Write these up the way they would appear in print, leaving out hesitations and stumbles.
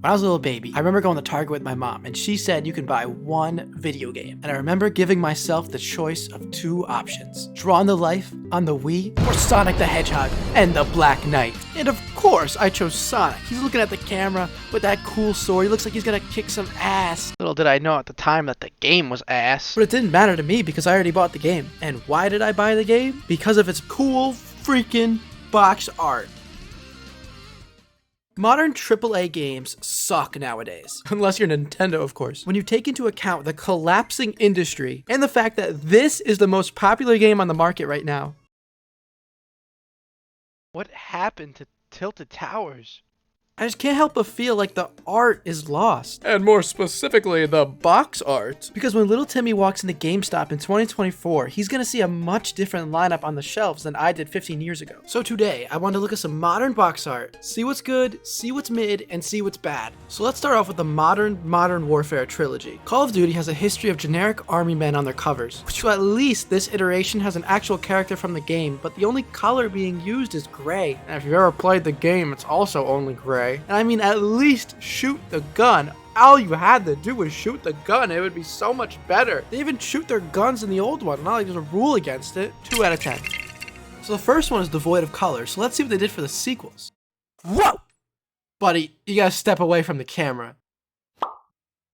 When I was a little baby, I remember going to Target with my mom, and she said you can buy one video game. And I remember giving myself the choice of two options: Drawn to Life on the Wii, or Sonic the Hedgehog and the Black Knight. And of course, I chose Sonic. He's looking at the camera with that cool sword. He looks like he's gonna kick some ass. Little did I know at the time that the game was ass. But it didn't matter to me because I already bought the game. And why did I buy the game? Because of its cool freaking box art. Modern AAA games suck nowadays. Unless you're Nintendo, of course. When you take into account the collapsing industry and the fact that this is the most popular game on the market right now. What happened to Tilted Towers? I just can't help but feel like the art is lost. And more specifically, the box art. Because when little Timmy walks into GameStop in 2024, he's gonna see a much different lineup on the shelves than I did 15 years ago. So today, I wanted to look at some modern box art, see what's good, see what's mid, and see what's bad. So let's start off with the Modern Warfare trilogy. Call of Duty has a history of generic army men on their covers, which at least this iteration has an actual character from the game, but the only color being used is gray. And if you've ever played the game, it's also only gray. And I mean, at least shoot the gun. All you had to do was shoot the gun. It would be so much better. They even shoot their guns in the old one. Not like there's a rule against it. 2 out of 10. So the first one is devoid of color. So let's see what they did for the sequels. Whoa! Buddy, you gotta step away from the camera.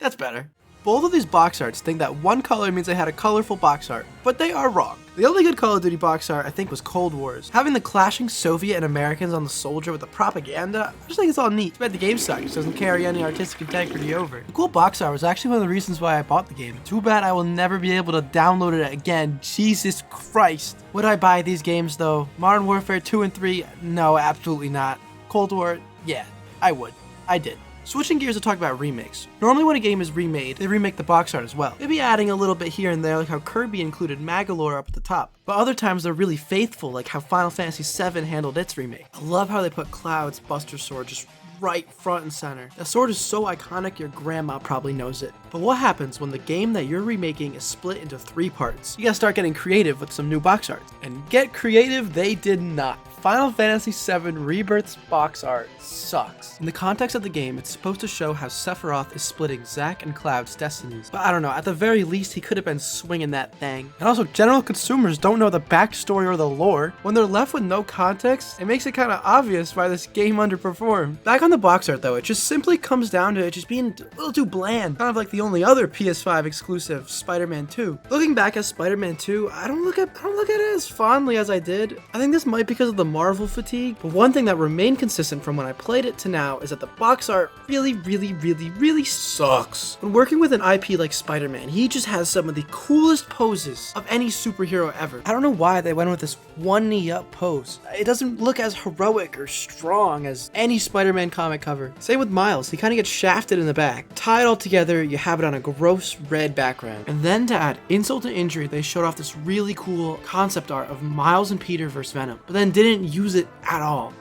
That's better. Both of these box arts think that one color means they had a colorful box art, but they are wrong. The only good Call of Duty box art I think was Cold Wars. Having the clashing Soviet and Americans on the soldier with the propaganda, I just think it's all neat. But the game sucks, doesn't carry any artistic integrity over. The cool box art was actually one of the reasons why I bought the game. Too bad I will never be able to download it again. Jesus Christ. Would I buy these games though? Modern Warfare 2 and 3? No, absolutely not. Cold War? Yeah, I would. I did. Switching gears to talk about remakes. Normally when a game is remade, they remake the box art as well. Maybe adding a little bit here and there, like how Kirby included Magolor up at the top. But other times they're really faithful, like how Final Fantasy VII handled its remake. I love how they put Cloud's Buster Sword just right front and center. The sword is so iconic your grandma probably knows it. But what happens when the game that you're remaking is split into 3 parts? You gotta start getting creative with some new box art. And get creative they did not. Final Fantasy VII Rebirth's box art sucks. In the context of the game, it's supposed to show how Sephiroth is splitting Zack and Cloud's destinies. But I don't know, at the very least he could have been swinging that thing. And also, general consumers don't know the backstory or the lore. When they're left with no context, it makes it kind of obvious why this game underperformed. Back on the box art though, it just simply comes down to it just being a little too bland. Kind of like the only other PS5 exclusive, Spider-Man 2. Looking back at Spider-Man 2, I don't look at it as fondly as I did. I think this might be because of the Marvel fatigue, but one thing that remained consistent from when I played it to now is that the box art really sucks. When working with an IP like Spider-Man, he just has some of the coolest poses of any superhero ever. I don't know why they went with this one knee up pose. It doesn't look as heroic or strong as any Spider-Man comic cover. Same with Miles, he kind of gets shafted in the back. Tie it all together, you have it on a gross red background. And then to add insult to injury, they showed off this really cool concept art of Miles and Peter versus Venom, but then didn't use it at all.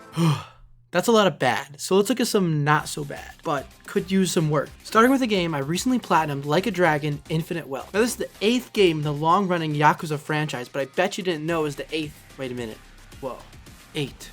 That's a lot of bad, so let's look at some not so bad, but could use some work. Starting with a game I recently platinumed, Like a Dragon, Infinite Wealth. Now this is the 8th game in the long-running Yakuza franchise, but I bet you didn't know it was the 8th. Wait a minute. Whoa. 8.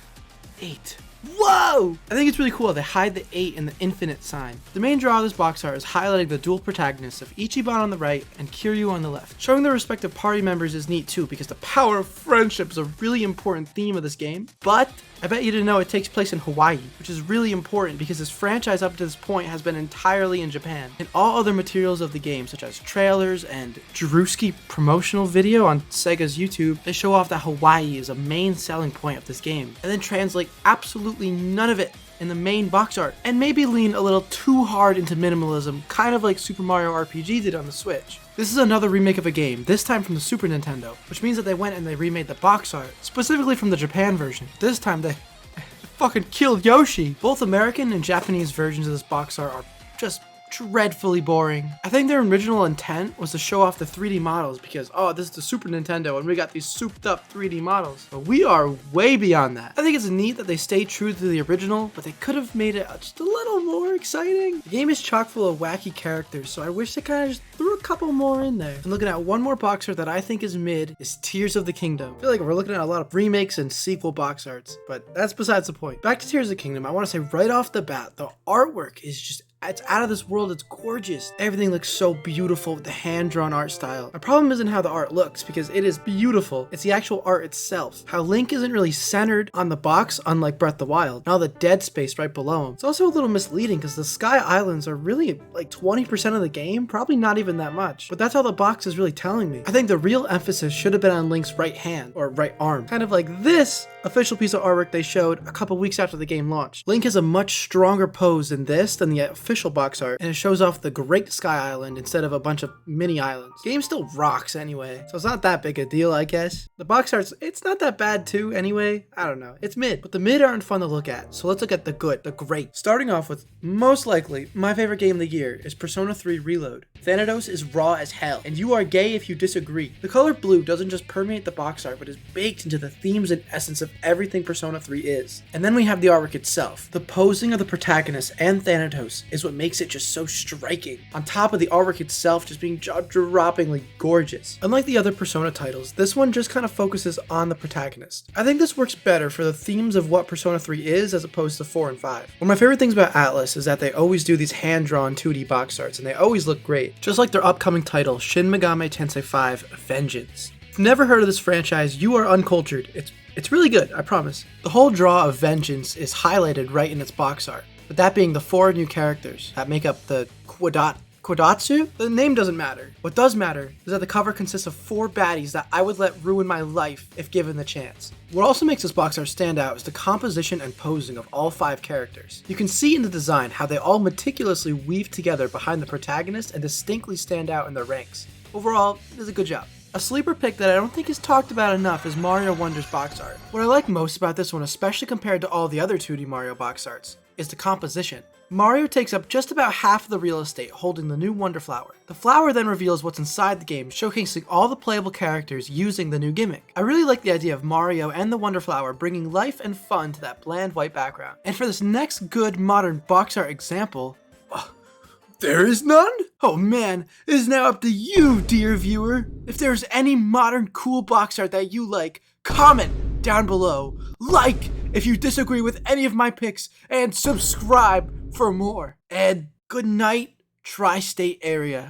Whoa! I think it's really cool they hide the 8 in the infinite sign. The main draw of this box art is highlighting the dual protagonists of Ichiban on the right and Kiryu on the left. Showing their respective party members is neat too because the power of friendship is a really important theme of this game. But I bet you didn't know it takes place in Hawaii, which is really important because this franchise up to this point has been entirely in Japan. And all other materials of the game, such as trailers and Jeruski promotional video on Sega's YouTube, they show off that Hawaii is a main selling point of this game, and then translate absolutely none of it in the main box art, and maybe lean a little too hard into minimalism, kind of like Super Mario RPG did on the Switch. This is another remake of a game, this time from the Super Nintendo, which means that they went and they remade the box art, specifically from the Japan version. This time they fucking killed Yoshi. Both American and Japanese versions of this box art are just dreadfully boring. I think their original intent was to show off the 3D models because, oh, this is the Super Nintendo and we got these souped up 3D models. But we are way beyond that. I think it's neat that they stay true to the original, but they could have made it just a little more exciting. The game is chock full of wacky characters, so I wish they kind of just threw a couple more in there. And looking at one more box art that I think is mid is Tears of the Kingdom. I feel like we're looking at a lot of remakes and sequel box arts, but that's besides the point. Back to Tears of the Kingdom, I want to say right off the bat, the artwork is just, it's out of this world. It's gorgeous. Everything looks so beautiful with the hand-drawn art style. My problem isn't how the art looks, because it is beautiful. It's the actual art itself. How Link isn't really centered on the box, unlike Breath of the Wild, and all the dead space right below him. It's also a little misleading because the Sky Islands are really like 20% of the game, probably not even that much. But that's all the box is really telling me. I think the real emphasis should have been on Link's right hand or right arm. Kind of like this official piece of artwork they showed a couple weeks after the game launched. Link has a much stronger pose in this than the official box art, and it shows off the Great Sky Island instead of a bunch of mini islands. Game still rocks anyway, so it's not that big a deal, I guess. The box art's, it's not that bad too anyway. I don't know, it's mid, but the mid aren't fun to look at, so let's look at the good, the great. Starting off with, most likely, my favorite game of the year is Persona 3 Reload. Thanatos is raw as hell, and you are gay if you disagree. The color blue doesn't just permeate the box art, but is baked into the themes and essence of everything Persona 3 is. And then we have the artwork itself. The posing of the protagonist and Thanatos is what makes it just so striking, on top of the artwork itself just being jaw-droppingly gorgeous. Unlike the other Persona titles, this one just kind of focuses on the protagonist. I think this works better for the themes of what Persona 3 is as opposed to 4 and 5. One of my favorite things about Atlus is that they always do these hand-drawn 2D box arts, and they always look great. Just like their upcoming title, Shin Megami Tensei 5 Vengeance. If you've never heard of this franchise, you are uncultured. It's really good, I promise. The whole draw of Vengeance is highlighted right in its box art, with that being the 4 new characters that make up the Kodatsu? The name doesn't matter. What does matter is that the cover consists of 4 baddies that I would let ruin my life if given the chance. What also makes this box art stand out is the composition and posing of all 5 characters. You can see in the design how they all meticulously weave together behind the protagonist and distinctly stand out in their ranks. Overall, it is a good job. A sleeper pick that I don't think is talked about enough is Mario Wonder's box art. What I like most about this one, especially compared to all the other 2D Mario box arts, is the composition. Mario takes up just about half of the real estate holding the new Wonder Flower. The flower then reveals what's inside the game, showcasing all the playable characters using the new gimmick. I really like the idea of Mario and the Wonder Flower bringing life and fun to that bland white background. And for this next good modern box art example, there is none? Oh man, it is now up to you, dear viewer. If there's any modern cool box art that you like, comment down below. Like if you disagree with any of my picks, and subscribe for more. And good night, Tri-State area.